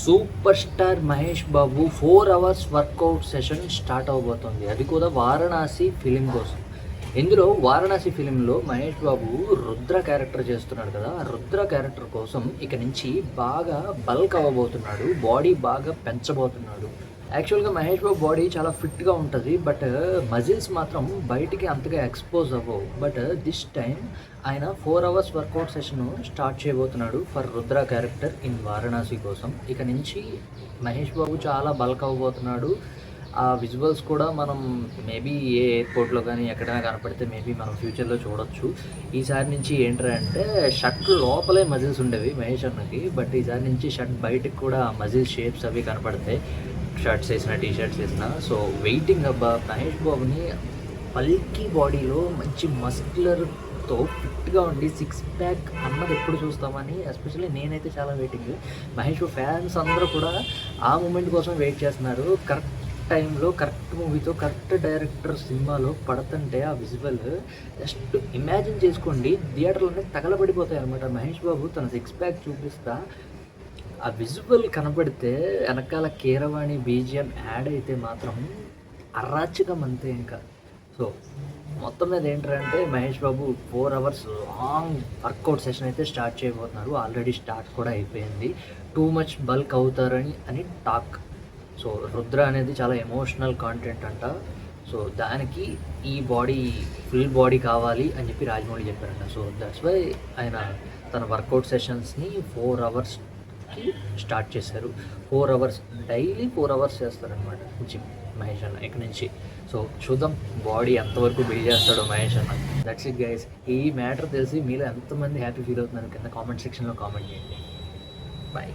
Super star Mahesh Babu 4 hours work out session start అవబోతుంది. అది కూడా వారణాసి ఫిలిం కోసం. ఇందులో వారణాసి ఫిలింలో మహేష్ బాబు రుద్ర క్యారెక్టర్ చేస్తున్నాడు కదా. ఆ రుద్ర క్యారెక్టర్ కోసం ఇక నుంచి బాగా బల్క్ అవ్వబోతున్నాడు, బాడీ బాగా పెంచబోతున్నాడు. యాక్చువల్గా మహేష్ బాబు బాడీ చాలా ఫిట్గా ఉంటుంది, బట్ మజిల్స్ మాత్రం బయటికి అంతగా ఎక్స్పోజ్ అవ్వవు. బట్ దిస్ టైం ఆయన 4 అవర్స్ వర్కౌట్ సెషన్ స్టార్ట్ చేయబోతున్నాడు for Rudra character in Varanasi కోసం. ఇక నుంచి మహేష్ బాబు చాలా బల్క్ అవ్వబోతున్నాడు. ఆ విజువల్స్ కూడా మనం మేబీ ఏ ఎయిర్పోర్ట్లో కానీ ఎక్కడైనా కనపడితే మేబీ మనం ఫ్యూచర్లో చూడొచ్చు. ఈసారి నుంచి ఏంటంటే షర్ట్ లోపలే మజిల్స్ ఉండేవి మహేష్ అన్నకి, బట్ ఈసారి నుంచి షర్ట్ బయటకు కూడా మజిల్ షేప్స్ అవి కనపడతాయి, షర్ట్స్ వేసిన టీషర్ట్స్ వేసిన. సో వెయిటింగ్ అబ్బా మహేష్ బాబుని పల్కీ బాడీలో మంచి మస్కులర్తో ఫిట్గా ఉండి 6 ప్యాక్ అన్నది ఎప్పుడు చూస్తామని ఎస్పెషల్లీ నేనైతే చాలా వెయిటింగ్. మహేష్ బాబు ఫ్యాన్స్ అందరూ కూడా ఆ మూమెంట్ కోసం వెయిట్ చేస్తున్నారు. కరెక్ట్ టైంలో కరెక్ట్ మూవీతో కరెక్ట్ డైరెక్టర్ సినిమాలో పడుతుంటే ఆ విజువల్ జస్ట్ ఇమాజిన్ చేసుకోండి, థియేటర్లోనే తగలబడిపోతాయి అనమాట. మహేష్ బాబు తన 6 ప్యాక్ చూపిస్తా ఆ విజువల్ కనపడితే వెనకాల కీరవాణి బీజిఎం యాడ్ అయితే మాత్రం అరాచకం అంతే ఇంకా. సో మొత్తం మీద ఏంటంటే Mahesh Babu 4 hours long work out session అయితే స్టార్ట్ చేయబోతున్నారు. ఆల్రెడీ స్టార్ట్ కూడా అయిపోయింది. టూ మచ్ బల్క్ అవుతారని టాక్. సో రుద్ర అనేది చాలా ఎమోషనల్ కాంటెంట్ అంట. సో దానికి ఈ బాడీ ఫుల్ బాడీ కావాలి అని చెప్పి రాజమౌళి చెప్పారంట. సో దట్స్ వై ఆయన తన వర్కౌట్ సెషన్స్ని 4 అవర్స్కి స్టార్ట్ చేశారు. 4 అవర్స్ డైలీ 4 అవర్స్ చేస్తారనమాట జిమ్ మహేష్ అన్న ఇక నుంచి. సో చూద్దాం బాడీ ఎంతవరకు బిల్డ్ చేస్తాడో మహేష్ అన్న. That's it guys. ఈ మ్యాటర్ తెలిసి మీలో ఎంతమంది హ్యాపీ ఫీల్ అవుతున్నారు కింద కామెంట్ సెక్షన్లో కామెంట్ చేయండి. బాయ్.